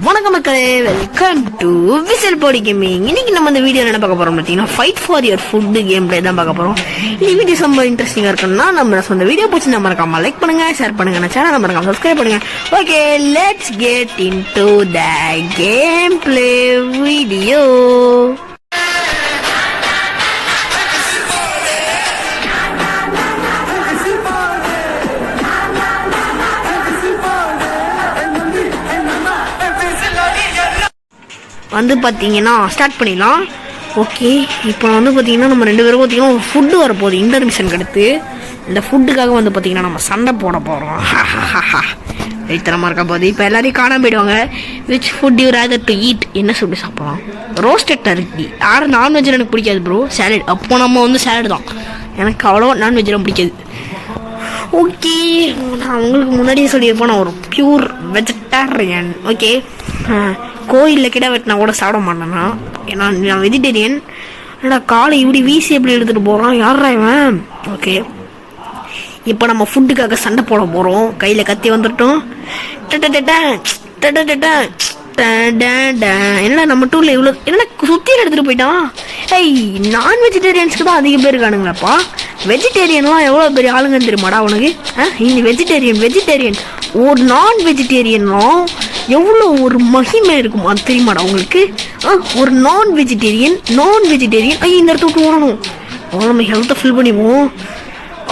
வணக்கம் மக்களே, welcome to whistle body gaming. இன்னைக்கு நம்ம இந்த வீடியோ என்ன பார்க்க போறோம் பார்த்தீங்கன்னா, fight for your food game play தான் பார்க்க போறோம். இந்த வீடியோ ரொம்ப இன்ட்ரெஸ்டிங்கா இருக்குன்னா நம்ம சொந்த வீடியோ பிடிச்சி நம்ம மறக்காம லைக் பண்ணுங்க, ஷேர் பண்ணுங்க, நம்ம சேனல் மறக்காம சப்ஸ்கிரைப் பண்ணுங்க. Okay, let's get into the game play video. வந்து பார்த்தீங்கன்னா ஸ்டார்ட் பண்ணிடலாம். ஓகே, இப்போ வந்து பார்த்தீங்கன்னா நம்ம ரெண்டு பேரும் பார்த்தீங்கன்னா ஒரு ஃபுட்டு வரப்போகுது இன்டர்மிஷனுக்கு அடுத்து. இந்த ஃபுட்டுக்காக வந்து பார்த்தீங்கன்னா நம்ம சண்டை போட போகிறோம். வெயித்தனமாக இருக்க போகுது. இப்போ எல்லாரையும் காணாம போயிடுவாங்க. Which food you rather to eat? என்ன சொல்லி சாப்பிடலாம்? Roasted Turkey. யாரும் நான்வெஜ்ஜில் எனக்கு பிடிக்காது ப்ரோ. சேலட். அப்போ நம்ம வந்து சேலட் தான். எனக்கு அவ்வளோ நான்வெஜ்லாம் பிடிக்காது. ஓகே, நான் உங்களுக்கு முன்னாடியே சொல்லியிருப்பேன், நான் ஒரு பியூர் வெஜிடேரியன். ஓகே, கோயிலில் கிட்ட வெட்டினா கூட சாப்பிட மாட்டேன்னா, ஏன்னா நான் வெஜிடேரியன். ஏன்னா காலை இப்படி வீசி எப்படி எடுத்துகிட்டு போகிறான், யாரா இவன்? ஓகே, இப்போ நம்ம ஃபுட்டுக்காக சண்டை போட போகிறோம். கையில் கத்தி வந்துட்டோம். என்ன நம்ம டூரில் இவ்வளோ என்ன சுற்றியில் எடுத்துகிட்டு போயிட்டான். ஏய், நான் வெஜிடேரியன்ஸ்க்கு தான் அதிக பேர் காணுங்களாப்பா. வெஜிடேரியன்லாம் எவ்வளோ பெரிய ஆளுங்கன்னு தெரியுமாடா உனக்கு? இந்த வெஜிடேரியன் ஒரு நான் வெஜிடேரியன்லாம் எவ்வளோ ஒரு மகிமை இருக்கும் அது தெரியுமாடா உங்களுக்கு? ஒரு நான் வெஜிடேரியன் ஐயோ, இந்த இடத்த விட்டு ஓடணும். அவ்வளோ நம்ம ஹெல்த்தை ஃபில் பண்ணிவோம்.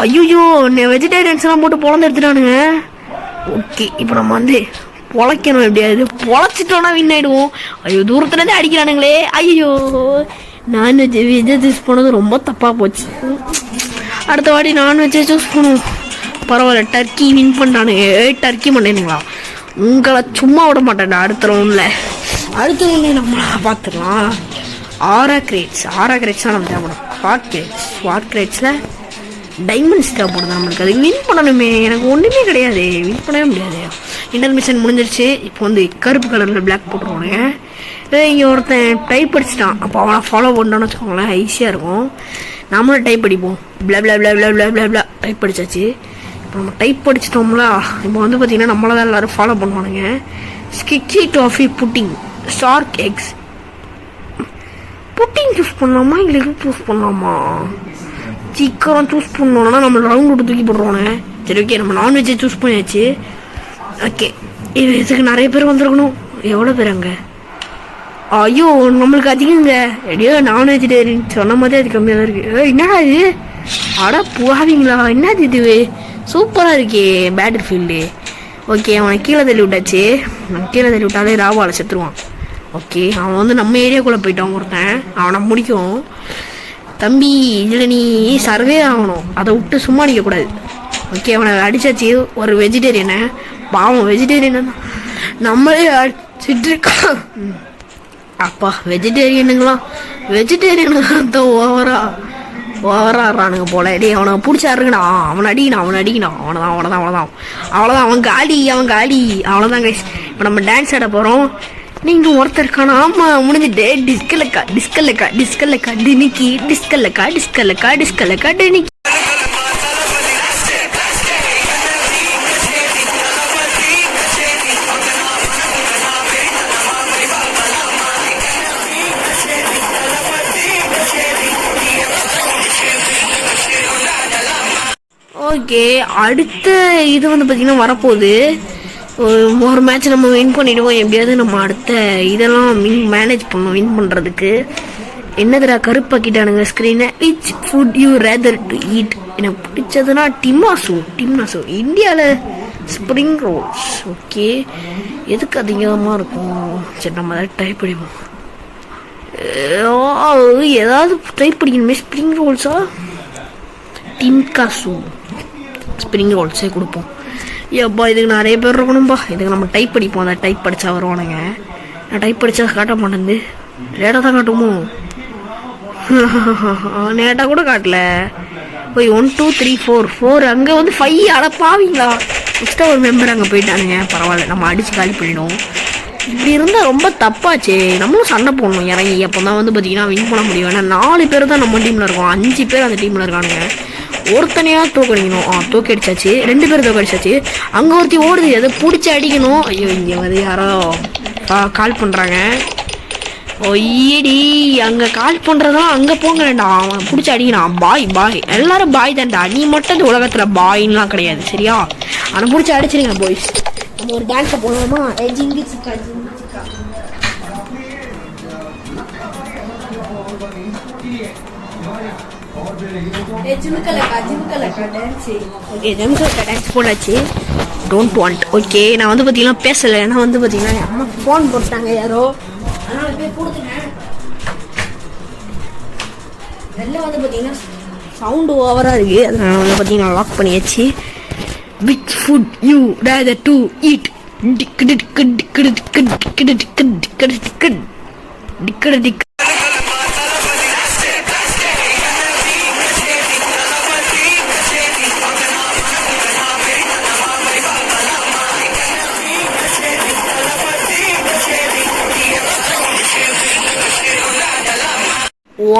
ஐயோ, வெஜிடேரியன்ஸ்லாம் போட்டு பொழந்து எடுத்துட்டானுங்க. ஓகே, இப்போ நம்ம வந்து பொழைக்கணும். எப்படியாவது பொழைச்சிட்டோன்னா வின் ஆகிடுவோம். ஐயோ, தூரத்துலேருந்தே அடிக்கிறானுங்களே. ஐயோ, நான்வெஜ் சூஸ் பண்ணது ரொம்ப தப்பாக போச்சு. அடுத்த வாட்டி நான்வெஜ்ஜே சூஸ் பண்ணுவோம். பரவாயில்ல, டர்க்கி வின் பண்ணுறானுங்க. டர்க்கி பண்ணீங்களா? உங்களை சும்மா விட மாட்டேன்டா. அடுத்த ரவுண்டில் நம்ம பார்த்துக்கலாம். ஆரா கிரேட்ஸ் தான் நம்ம தேவைப்படும். ஸ்வாட் கிரேட்ஸில் டைமண்ட்ஸ் தேவைப்படுது நம்மளுக்கு. அது வின் பண்ணணுமே. எனக்கு ஒன்றுமே கிடையாது, வின் பண்ணவே முடியாது. இன்டர்மிஷன் முடிஞ்சிருச்சு. இப்போ வந்து கருப்பு கலரில் பிளாக் போட்டுருவானுங்க. இங்கே ஒருத்தன் டைப் அடிச்சிட்டான். அப்போ அவனை ஃபாலோ பண்ணோன்னு வச்சுக்கோங்களேன், ஈஸியாக இருக்கும். நம்மளும் டைப் அடிப்போம். பிளா டைப் அடிச்சாச்சு. இப்போ நம்ம டைப் அடிச்சிட்டோம்ல. இப்போ வந்து பார்த்தீங்கன்னா நம்மளை தான் எல்லோரும் ஃபாலோ பண்ணுவானுங்க. ஸ்கிச்சி டாஃபி புட்டிங் ஷார்க் எக்ஸ். புட்டிங் சூஸ் பண்ணலாமா இல்லை சூஸ் பண்ணலாமா? சீக்கிரம் சூஸ் பண்ணோன்னா நம்ம ரவுண்ட் விட்டு தூக்கி போடுறோன்னு. சரி, ஓகே, நம்ம நான்வெஜ்ஜை சூஸ் பண்ணியாச்சு. ஓகே, இதுக்கு நிறைய பேர் வந்துருக்கணும். எவ்வளோ பேர் அங்கே? ஐயோ, நம்மளுக்கு அதிகங்க. எப்படியோ நான் வெஜிடேரியன் சொன்ன மாதிரி அது கம்மியாக தான் இருக்குது. என்னடா இது? அட போகாதீங்களா? என்னது இது? சூப்பராக இருக்கே பேட்டில் ஃபீல்டு. ஓகே, அவனை கீழே தள்ளி விட்டாச்சு. நம்ம கீழே தள்ளி விட்டாலே ராவால் செத்துருவான். ஓகே, அவன் வந்து நம்ம ஏரியாக்குள்ளே போயிட்டான் ஒருத்தன். அவனை முடிக்கும். தம்பி, இதில் நீ சர்வே ஆகணும். அதை விட்டு சும்மா அடிக்கக்கூடாது. ஓகே, அவனை அடித்தாச்சு. ஒரு வெஜிடேரியனை, பாவம் வெஜிடேரியனை தான் நம்மளே அடிச்சிட்ருக்கான். அப்பா, வெஜிடேரியனுங்களாம் தான் ஓவராடுறானுங்க போல. டே, அவனை பிடிச்சாருங்கண்ணா. அவனை அடிக்கணும். அவ்வளோதான். அவன் காலி. அவ்வளோதான் கைஸ். இப்போ நம்ம டான்ஸ் ஆட போகிறோம். நீங்கள் ஒருத்தருக்கான ஆமாம் முடிஞ்சுட்டு டிஸ்கல்லக்கா டினிக்கி டிஸ்கல்லக்கா டினிக்கி. ஓகே, அடுத்த இது வந்து பார்த்தீங்கன்னா வரப்போகுது. ஒரு மேட்ச் நம்ம வின் பண்ணிவிடுவோம். எப்படியாவது நம்ம அடுத்த இதெல்லாம் மேனேஜ் பண்ணணும் வின் பண்ணுறதுக்கு. என்னதுடா கருப்பாக்கிட்டானுங்க ஸ்க்ரீனை. Which food you rather to eat? எனக்கு பிடிச்சதுன்னா டிம்னாசோ. இந்தியாவில் ஸ்ப்ரிங் ரோல்ஸ். ஓகே, எதுக்கு அதிகமாக இருக்கும்? சரி, நம்ம அதை ட்ரை பண்ணிப்போம். ஏதாவது ட்ரை பண்ணிக்கணுமே. ஸ்ப்ரிங் ரோல்ஸா டிம்காசு ஸ்ப்ரிங் ரோல்ஸே கொடுப்போம். எப்பா, இதுக்கு நிறைய பேர் இருக்கணும்பா. இதுக்கு நம்ம டைப் படிப்போம். அதை டைப் படித்தா வருவானுங்க. நான் டைப் படித்தா காட்ட மாட்டேங்குது. லேட்டாக தான் காட்டுமோ? நேட்டாக கூட காட்டல. போய் 1 2 3 4 அங்கே வந்து 5 அடப்பாவீங்களா? எக்ஸ்ட்ரா ஒரு மெம்பர் அங்கே போயிட்டானுங்க. பரவாயில்ல, நம்ம அடித்து காலி பண்ணிவிடுவோம். இப்படி இருந்தால் ரொம்ப தப்பாச்சே. நம்மளும் சண்டை போடணும் இறங்கி. அப்போ தான் வந்து பார்த்தீங்கன்னா வின் பண்ண முடியும். ஏன்னா 4 பேர் தான் நம்ம டீமில் இருக்கோம், 5 பேர் அந்த டீமில் இருக்கானுங்க. ஒருத்தனையா தூக்கடிக்கணும். தூக்கடிச்சாச்சு, 2 பேர் தூக்கடிச்சாச்சு. அங்கே ஒருத்தி ஓடுது, அதை பிடிச்சி அடிக்கணும். ஐயோ, இங்கே வந்து யாரோ கால் பண்ணுறாங்க. ஒய்யடி, அங்கே கால் பண்ணுறதுலாம் அங்கே போங்க வேண்டாம், அவன் பிடிச்சி அடிக்கணும். பாய் பாய், எல்லாரும் பாய் தான்டா, நீ மட்டும் இந்த உலகத்தில் பாயின்லாம் கிடையாது சரியா? ஆனால் பிடிச்சி அடிச்சிருங்க பாய்ஸ். நம்ம ஒரு டான்ஸை போடலாமா? ஜிங்கி சிக்கா ஜிங்கி சிக்கா. டான்ஸ் போடாச்சு. Don't want. ஓகே, நான் வந்து பார்த்தீங்கன்னா பேசலை, ஏன்னா வந்து பார்த்தீங்கன்னா என் அம்மா ஃபோன் போட்டாங்க யாரோ, அதனால போய் கொடுத்துட்டேன். எல்லாம் வந்து பார்த்தீங்கன்னா சவுண்டு ஓவராக இருக்குது, அதனால வந்து பார்த்தீங்கன்னா லாக் பண்ணியாச்சு. Which food you rather to eat?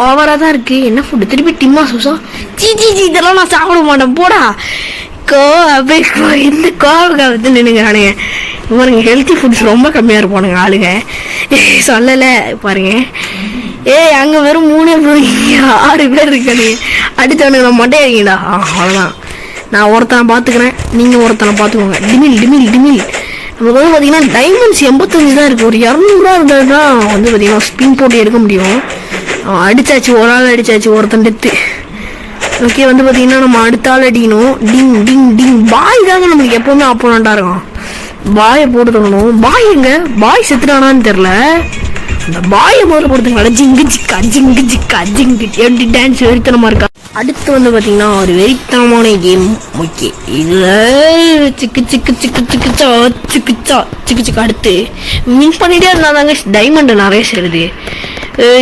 ஓவரா தான் இருக்கு. என்ன ஃபுட்டு? திருப்பி டிம்மா சூசா? ஜி இதெல்லாம் நான் சாப்பிட மாட்டேன் போடா. இந்த கோவக்காக நின்னுங்கிறானுங்க பாருங்க. ஹெல்த்தி ஃபுட்ஸ் ரொம்ப கம்மியாக இருப்பானுங்க ஆளுங்க, சொல்லலை பாருங்க. அங்கே வெறும் 3 பேர், 6 பேர் இருக்கானுங்க. அடித்தவனுங்க நான் மட்டே இருக்கீங்களா? அவ்வளோதான், நான் ஒருத்தனை பார்த்துக்கிறேன், நீங்கள் ஒருத்தனை பார்த்துக்கோங்க. டிமில் டிமில் டிமில். நமக்கு வந்து பார்த்தீங்கன்னா டைமண்ட்ஸ் 85 தான் இருக்குது. ஒரு 200 இருந்தால் தான் வந்து பார்த்தீங்கன்னா ஸ்பின் போட்டு எடுக்க முடியும். அடிச்சாச்சு, ஒரு ஆள் அடிச்சாச்சு, ஒருத்தன் டெத்து. ஓகே, வந்து பார்த்தீங்கன்னா நம்ம அடுத்த ஆள் அடிக்கணும். டிங் டிங் டிங். பாய் தாங்க நம்மளுக்கு எப்போவுமே அப்போனண்டாக இருக்கும். பாயை போட்டு தரணும். பாய் எங்க? பாய் செத்துட்டானான்னு தெரில. அந்த பாயை முதல்ல போடுறதுங்களா? ஜிங்கு ஜிக்கா ஜிங்கு ஜிக்கா ஜிங்கு. எப்படி டான்ஸ் வெறித்தனமாக இருக்கா? அடுத்து வந்து பார்த்தீங்கன்னா ஒரு வெறித்தனமான கேம். ஓகே, இதில் சிக்கு சிக்கு சிக்கு சிக்குச்சா சிக்குச்சா சிக்கு சிக்கு. அடுத்து வின் பண்ணிட்டே இருந்தாங்க. டைமண்ட் நிறைய சேருது.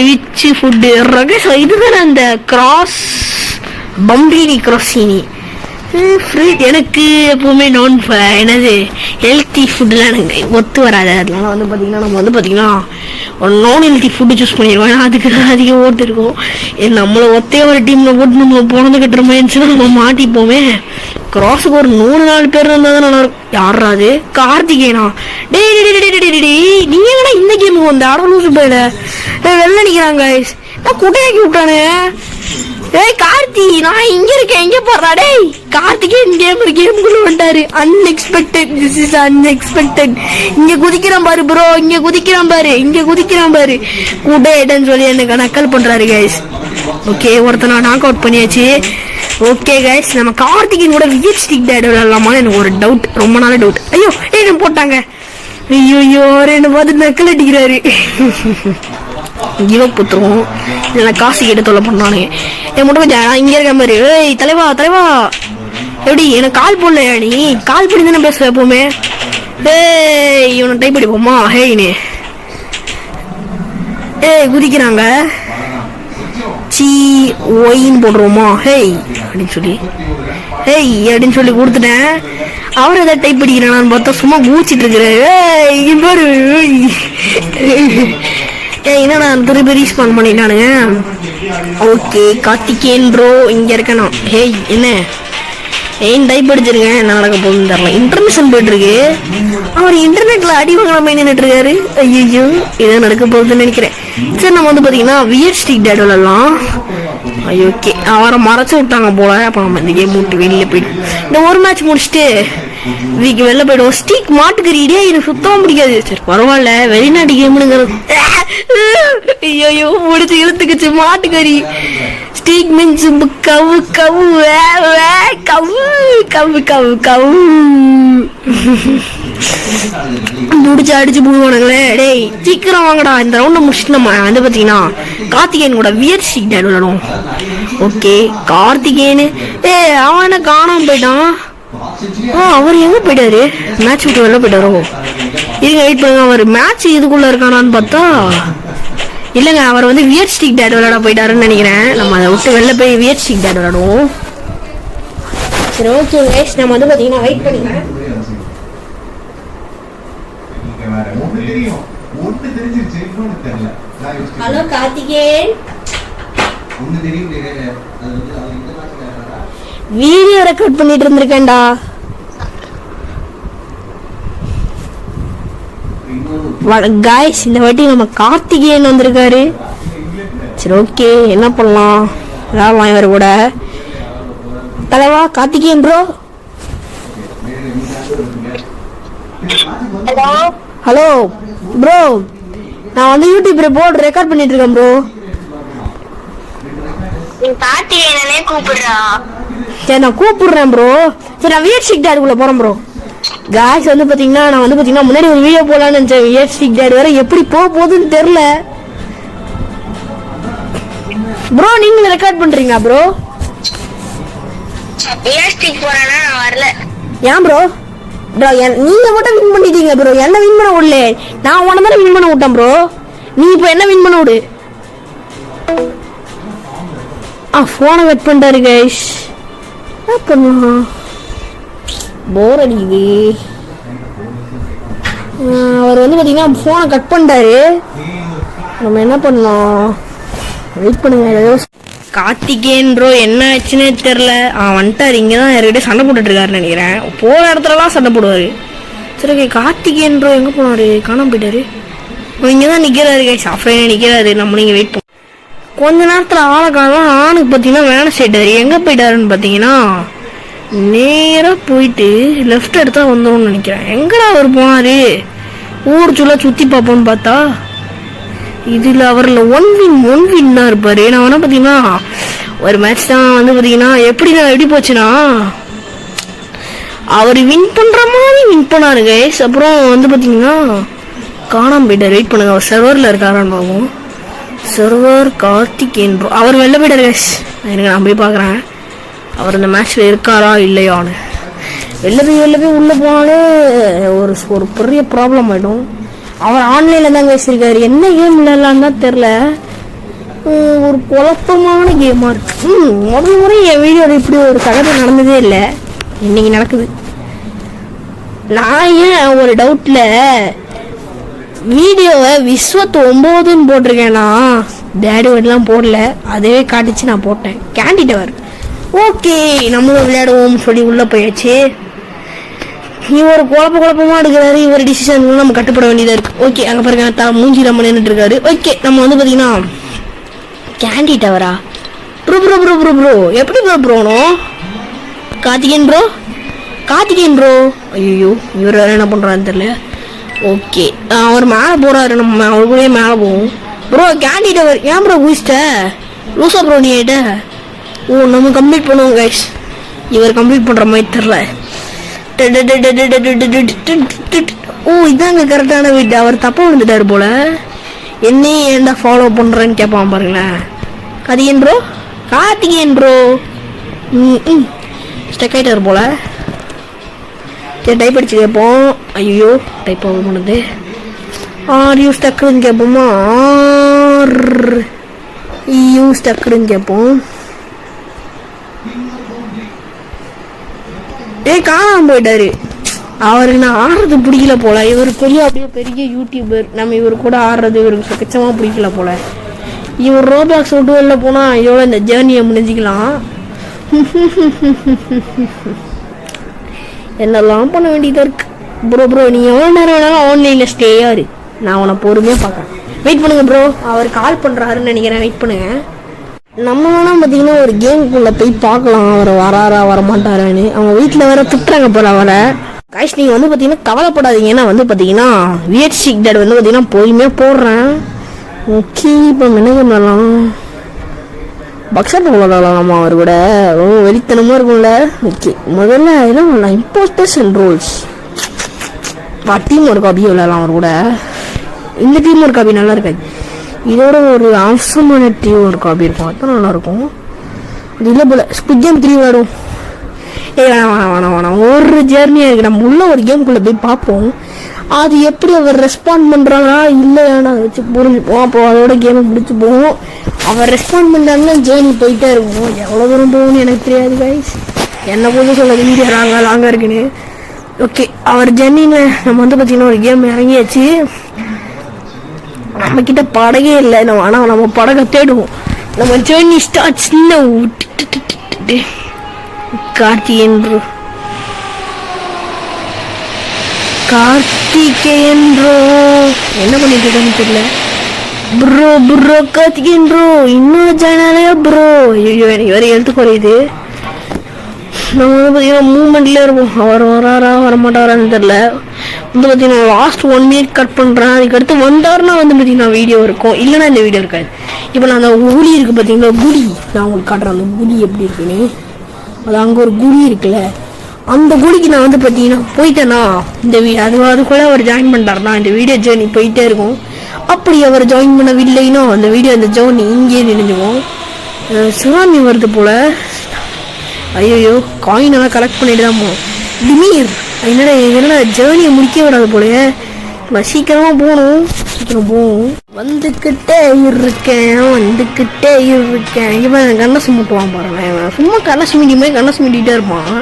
Which food Rakesh? இதுதானே அந்த கிராஸ் பம்பினி கிராசினி ஃப்ரூட். எனக்கு எப்போவுமே என்னது ஹெல்த்தி ஃபுட்டுலாம் எனக்கு ஒத்து வராது. அதனால வந்து பார்த்திங்கன்னா நம்ம வந்து பார்த்திங்கன்னா ஒரு நான் ஹெல்த்தி ஃபுட்டு சூஸ் பண்ணிடுவோம். ஏன்னா அதுக்கு அதிக ஓட்டு இருக்கும். நம்மளை ஒத்தையே ஒரு டீமில் போட்டு நம்ம போனது கட்டுற இருந்துச்சுன்னா நம்ம மாட்டிப்போமே. கிராஸுக்கு ஒரு 104 பேர் இருந்தால் தான் நல்லா இருக்கும். யாராது? கார்த்திகேயனா? டே நீ எங்கன்னா இந்த கேமுக்கு வந்த அடலூசு போயில வெளில நிற்கிறாங்க. நான் குட்டையாக்கி விட்டானே. கார்த்தி, நான் இங்க இருக்கேன், எங்க போறா? டேய் கார்த்திகேயன் கேமுக்குள்ள வந்துட்டாரு. Unexpected, this is unexpected. இங்க குதிக்கிறான் பாரு ப்ரோ, இங்க குதிக்கிறான் பாரு, இங்க குதிக்கிறான் பாரு. குட்டையிட்டன்னு சொல்லி எனக்கு நக்கல் பண்றாரு கைஸ். ஓகே, ஒருத்தனை நாக் அவுட் பண்ணியாச்சு. ஓகே கைஸ், நம்ம கார்த்திகேயன் கூட வியட் ஸ்டிக் டேட் விளையாடலாமான்னு எனக்கு ஒரு டவுட், ரொம்ப நாள டவுட். ஐயோ என்ன போட்டாங்க. ஐயோ என்ன பார்த்து நக்கல் அடிக்கிறாரு. கிவ் அப் புத்துருவோம், இல்லைன்னா காசு கேட்டு தொல்லை பண்ணானுங்க. என் மட்டும் கொஞ்சம் இங்கே இருக்க மாதிரி. ஏய் தலைவா தலைவா, எப்படி எனக்கு கால் போடலையா? நீ கால் பண்ணி தானே பேசுவ எப்பவுமே. ஏய் இவனை டைப் அடிப்போமா? ஹேய்னு குதிக்கிறாங்க. சி ஒயின்னு போடுறோமா? ஹேய் அப்படின்னு சொல்லி, ஹேய் அப்படின்னு சொல்லி கொடுத்துட்டேன். அவர் எதாவது டைப் அடிக்கிறானான்னு பார்த்தா சும்மா கூச்சிட்டு இருக்கிறாரு. இங்கே பாரு. என்னடா திருப்பி ரீஸ்பான் பண்ணிட்டானுங்க. ஓகே, கார்த்திகேயன் ப்ரோ இங்கே இருக்கணும். ஹேய் என்ன டைப் அடிச்சிருக்கேன், என்ன நடக்க போகுதுன்னு தெரியல. இன்டர்மிஷன் போயிட்டு இருக்கு. அவர் இன்டர்நெட்ல அடி வாங்கலாமே நின்றுட்டு இருக்காரு. ஐயோ இதான் நடக்க போகுதுன்னு நினைக்கிறேன். சரி, நம்ம வந்து பார்த்தீங்கன்னா வியட் ஸ்டிக் டேட் விளாடலாம். ஐயோ ஓகே, அவரை மறைச்சு விட்டாங்க போல. அப்போ நம்ம இந்த கேம் விட்டு வெளியில போயிடும். இந்த ஒரு மேட்ச் முடிச்சுட்டு வீக்கு வெளில போயிடுவோம். ஸ்டிக் மாட்டுக்கறியே எனக்கு சுத்தமாக பிடிக்காது. சரி பரவாயில்ல, வெளிநாட்டு கேம்னுங்கிறது. ஐயோ முடிச்சு இழுத்துக்குச்சு மாட்டுக்கறி. ஸ்டிக் மீன்ஸ் கவு கவு கவு கவு கவு கவு. முடிச்சு அடிச்சு போடுவானுங்களே. டேய் சீக்கிரம் வாங்கடா, இந்த ரவுண்டை முடிச்சுட்டு நம்ம வந்து பார்த்தீங்கன்னா கார்த்திகேயன் கூட வியட் ஸ்டிக் டேட் விளாடுவோம். ஓகே, கார்த்திகேயனு அவன் என்ன காணாம போயிட்டான். அவர் எங்க போயிட்டாரு? மேட்ச் விட்டு வெளில போயிட்டாரோ? இருங்க வெயிட் பண்ணுங்க, அவர் மேட்ச் இதுக்குள்ள இருக்கானான்னு பார்த்தா இல்லைங்க, அவர் வந்து வியட் ஸ்டிக் டேட் விளையாட போயிட்டாருன்னு நினைக்கிறேன். நம்ம அதை விட்டு வெளில போய் வியட் ஸ்டிக் டேட் விளையாடுவோம். சரி ஓகே கைஸ், நம்ம வந்து பார்த்தீங்கன்னா வெயிட் பண்ணுங்க. ஹலோ கார்த்திகேயன். வீடியோ ரெக்கார்ட் பண்ணிட்டு இருந்திருக்கேன்டா. காய்ஸ், இந்த வாட்டி நம்ம கார்த்திகேயன் வந்திருக்காரு. சரி, ஓகே, என்ன பண்ணலாம், விளையாடலாம் இவர் கூட. தலைவா கார்த்திகேயன் ப்ரோ. ஹலோ ப்ரோ, நான் வந்து யூடியூப்ல போர்டு ரெக்கார்ட் பண்ணிட்டு இருக்கேன் ப்ரோ. கார்த்திகேயனே கூப்பிடுறா. சரி, நான் கூப்பிடுறேன் ப்ரோ. சரி, நான் வியட் ஸ்டிக் டாடுக்குள்ள போறேன் ப்ரோ. காய்ஸ் வந்து பாத்தீங்கன்னா நான் வந்து பாத்தீங்கன்னா முன்னாடி ஒரு வீடியோ போடலான்னு நினைச்சேன். வியட் ஸ்டிக் டாடு வேற எப்படி போகுதுன்னு தெரியல ப்ரோ. நீங்க ரெக்கார்ட் பண்றீங்களா ப்ரோ? ஏஸ்டிக் போறானா? நான் வரல. ஏன் ப்ரோ? ப்ரோ நீங்க மட்டும் வின் பண்ணிட்டீங்க ப்ரோ, என்ன வின் பண்ண விடல. நான் உன தானே வின் பண்ண விட்டேன் ப்ரோ. நீ இப்போ என்ன வின் பண்ண விடு. போனை கட் பண்ணிட்டாரு கைஸ். என்ன பண்ணலாம், போர் அடிக்குது. அவர் வந்து பாத்தீங்கன்னா போனை கட் பண்ணிட்டாரு. நம்ம என்ன பண்ணலாம், வெயிட் பண்ணுங்க. கார்த்திகேயன் ப்ரோ என்ன ஆச்சுன்னே தெரில. வந்துட்டார், இங்கே தான் யார்கிட்ட சண்டை போட்டுட்டு இருக்காருன்னு நினைக்கிறேன். போகிற இடத்துலலாம் சண்டை போடுவார். சரி, ஓகே, கார்த்திகேயன் ப்ரோ எங்கே போனார்? காணாம போயிட்டாரு. இங்கே தான் நிற்கிறாரு கைஸ், ஆஃப்லைனாக நிற்கிறாரு. நம்ம நீங்கள் வெயிட் பண்ணோம். கொஞ்ச நேரத்தில் ஆளை காணலாம். ஆணுக்கு பார்த்தீங்கன்னா வேலை செய்யிட்டாரு. எங்கே போயிட்டாருன்னு பார்த்தீங்கன்னா நேராக போயிட்டு லெஃப்ட் எடுத்தா வந்துடும்னு நினைக்கிறேன். எங்கடா அவர் போனார்? ஊர் சும்மா சுற்றி பார்ப்போன்னு பார்த்தா இதில் அவரில் ஒன் வின் தான் இருப்பார். நான் வேணா பார்த்தீங்கன்னா ஒரு மேட்ச் தான் வந்து பார்த்தீங்கன்னா எப்படி போச்சுன்னா அவர் வின் பண்ணுற மாதிரி வின் பண்ணாரு கைஸ். அப்புறம் வந்து பார்த்தீங்கன்னா காணாமல் போயிட்டார். வெயிட் பண்ணுங்க, அவர் சர்வரில் இருக்காரான்னு பார்ப்போம். சர்வர் கார்த்திகேயன் ப்ரோ, அவர் வெளில போயிட்டார் கைஸ். எனக்கு நான் போய் பார்க்குறேன் அவர் இந்த மேட்ச்சில் இருக்காரா இல்லையான்னு. வெளில போய் உள்ளே போனாலே ஒரு பெரிய ப்ராப்ளம் ஆகிடும். அவர் ஆன்லைனில் தான் பேசியிருக்காரு. என்ன கேம் விளையாடலான்னு தான் தெரில. ஒரு குழப்பமான கேமாக இருக்கு. முதல் முறை என் வீடியோவில் இப்படி ஒரு தகவல் நடந்ததே இல்லை, இன்னைக்கு நடக்குது. நான் ஏன் ஒரு டவுட்டில் வீடியோவை விஸ்வத் 9ன்னு போட்டிருக்கேன்னா டேடி வீடெலாம் போடல, அதுவே காட்டிச்சு, நான் போட்டேன். Candy tower. ஓகே, நம்மளும் விளையாடுவோம்னு சொல்லி உள்ளே போயாச்சு. இவர் குழப்பமா எடுக்கிறாரு. இவர் டிசிஷன் நம்ம கட்டுப்பட வேண்டியதா இருக்கு. ஓகே, அங்க பாருங்க மூஞ்சி நம்ம நின்றுட்டு இருக்காரு. ஓகே, நம்ம வந்து பாத்தீங்கன்னா கேண்டி டவரா bro bro bro bro bro எப்படி ப்ரோனும் கார்த்திகேயன் ப்ரோ. ஐயோ, இவர் வேற என்ன பண்றாருன்னு தெரியல. ஓகே, அவர் மேலே போறாரு. நம்ம அவர் கூட மேலே போவோம் ப்ரோ. கேண்டி டவர் ஏன் ப்ரோ குதிச்சிட்ட? லூசா ப்ரோ நீ ஆயிட்ட. ஓ, நம்ம கம்ப்ளீட் பண்ணுவோம் கைஸ். இவர் கம்ப்ளீட் பண்ற மாதிரி தெரியல. ஓ, இதாங்க கரெக்டான வீட்டு. அவர் தப்பா வந்துட்டாரு போல. என்னையும் ஏன்டா ஃபாலோ பண்றேன்னு கேட்பான் பாருங்களேன். கார்த்திகேயன் ப்ரோ ஸ்டக் ஆயிட்டாரு போல. சரி, டைப் அடிச்சு கேட்போம். ஐயோ, டைப் ஆக பண்ணுது. ஆர் யூ ஸ்டக்குன்னு கேட்போமா? யூ ஸ்டக்குன்னு கேட்போம். காணாம போயிட்டாரு. அவருக்கு நான் ஆடுறது பிடிக்கல போல. இவர் பெரிய யூடியூபர். நம்ம இவர் கூட ஆடுறது இவருக்கு சுத்தமா பிடிக்கல போல. இவர் ரோபாக்ஸ் விட்டு வெளில போனா இதோட இந்த ஜேர்னியை முடிஞ்சிக்கலாம். என்னெல்லாம் பண்ண வேண்டியதா இருக்கு. ப்ரோ நீ எவ்வளோ நேரம் வேணாலும் ஆன்லைன்ல ஸ்டேயாரு. நான் அவனை பொறுமையா பார்க்கறேன். வெயிட் பண்ணுங்க ப்ரோ, அவர் கால் பண்றாருன்னு நினைக்கிறேன். வெயிட் பண்ணுங்க. நம்ம வேணா பார்த்தீங்கன்னா ஒரு கேமுக்குள்ளே போய் பார்க்கலாம் அவர் வராரா வரமாட்டாரான்னு. அவங்க வீட்டில் வேற திட்டுறாங்க போல அவரை. காய்ஸ், நீங்கள் வந்து பார்த்தீங்கன்னா கவலைப்படாதீங்க. ஏன்னா வந்து பார்த்தீங்கன்னா வியட் ஸ்டிக் டாட் வந்து பார்த்தீங்கன்னா பொறுமையாக போடுறேன். ஓகே, இப்போ என்ன பண்ணலாம்? பக்ஸர் விளாடலாமா அவர் கூட? வெளித்தனமாக இருக்கும்ல. ஓகே, முதல்ல என்ன பண்ணலாம்? இம்போஸ்டர்ஸ் அண்ட் ரோல்ஸ் டீம் ஒரு காப்பி விளாடலாம் அவர் கூட. இந்த டீம் ஒரு காப்பி நல்லா இருக்காது. இதோட ஒரு அவசரமான டீம் ஒரு காப்பி இருக்கும், அதுதான் நல்லாயிருக்கும். அது இல்லை போல. ஸ்குட் கேம் 3 விளாடும். வேணாம் ஒரு ஜேர்னியாக இருக்குது. நம்ம உள்ள ஒரு கேமுக்குள்ளே போய் பார்ப்போம். அது எப்படி அவர் ரெஸ்பாண்ட் பண்ணுறாங்களா இல்லையான்னு அதை வச்சு புரிஞ்சுப்போம். அப்போ அதோட கேமை முடிச்சு போவோம். அவர் ரெஸ்பாண்ட் பண்ணுறாங்கன்னா ஜேர்னி போயிட்டே இருக்கும். எவ்வளோ தூரம் போகணும்னு எனக்கு தெரியாது கைஸ். என்ன கொஞ்சம் சொல்ல வீடியோ லாங்காக இருக்குன்னு. ஓகே, அவர் ஜெர்னின்னு நம்ம வந்து பார்த்தீங்கன்னா ஒரு கேம் இறங்கியாச்சு. நம்ம கிட்ட படகே இல்லை. ஆனால் நம்ம படகை தேடுவோம். நம்ம journey starts. Karthikeyan bro, Karthikeyan bro என்ன பண்ணிட்டு இருக்கான்னு தெரியல. ப்ரோ ப்ரோ கார்த்திகேயன் ப்ரோ இன்னும் ஜாயினாலையா ப்ரோ? ஐயோ எனக்கு வேற எழுத்து குறையுது. நம்ம வந்து பார்த்தீங்கன்னா மூமெண்ட்லேயே இருப்போம். அவர் வராரா வரமாட்டாரான்னு தெரில. வந்து பார்த்தீங்கன்னா லாஸ்ட் 1 மினிட் கட் பண்ணுறேன். அதுக்கடுத்து வந்தாருன்னா வந்து பார்த்தீங்கன்னா வீடியோ இருக்கும், இல்லைன்னா இந்த வீடியோ இருக்காது. இப்போ நான் அந்த குழி இருக்குது பார்த்தீங்களா, குழி நான் உங்களுக்கு காட்டுறேன். அந்த குழி எப்படி இருக்குன்னு. அது அங்கே ஒரு குழி இருக்குல்ல, அந்த குழிக்கு நான் வந்து பார்த்தீங்கன்னா போயிட்டேன்னா இந்த அதுக்குள்ளே அவர் ஜாயின் பண்ணிட்டாருன்னா இந்த வீடியோ ஜேர்னி போயிட்டே இருக்கும். அப்படி அவர் ஜாயின் பண்ணவில்லைன்னா அந்த வீடியோ அந்த ஜேர்னி இங்கேயே நினைஞ்சுவோம். சுனாமி வருது போல். ஐயோ காயினெல்லாம் கலெக்ட் பண்ணிட்டு தான் போகணும். திடீர் என்னடா ஜேர்னியை முடிக்க விடாது போலயே. நான் சீக்கிரமாக போகணும், சீக்கிரம் போகணும். வந்துக்கிட்டே இருக்கேன். இவன் கண்ணை சுமிட்டுவான் பாருங்க. இவன் சும்மா கண்ணை சுமிட்டிகிட்டே இருப்பான்.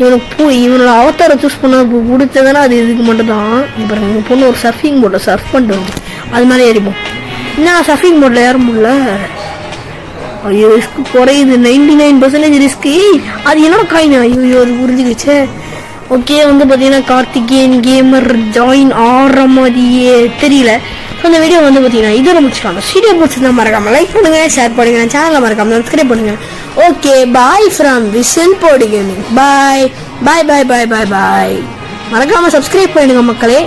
இவனுக்கு இவனோட அவதாரை சூஸ் பண்ண கொடுத்ததுன்னா அது இதுக்கு மட்டும்தான். இப்போ எங்கள் பொண்ணு ஒரு சர்ஃபிங் போர்டில் சர்ஃப் பண்ணிட்டு வந்து அது மாதிரி ஏறிப்போம். என்ன சர்ஃபிங் போர்டில் ஏற முடியல. ஐயோ ரிஸ்க் குறையுது, 99% ரிஸ்க்கு. அது என்னோட காயின். ஐயோ அது புரிஞ்சுக்கிச்சு. ஓகே வந்து பார்த்தீங்கன்னா கார்த்திகேயன் கேமர் ஜாயின் ஆடுற மாதிரியே தெரியல. ஸோ அந்த வீடியோ வந்து பார்த்தீங்கன்னா இதோட முடிச்சுக்கலாம். வீடியோ பிடிச்சிருந்தா மறக்காமல் லைக் பண்ணுங்கள், ஷேர் பண்ணுங்கள், சேனலை மறக்காமல் சப்ஸ்கிரைப் பண்ணுங்கள். ஓகே பாய் ஃப்ரம் விஷன் போடி gaming. Bye bye bye bye bye bye. மறக்காமல் சப்ஸ்கிரைப் பண்ணுங்கள் மக்களே.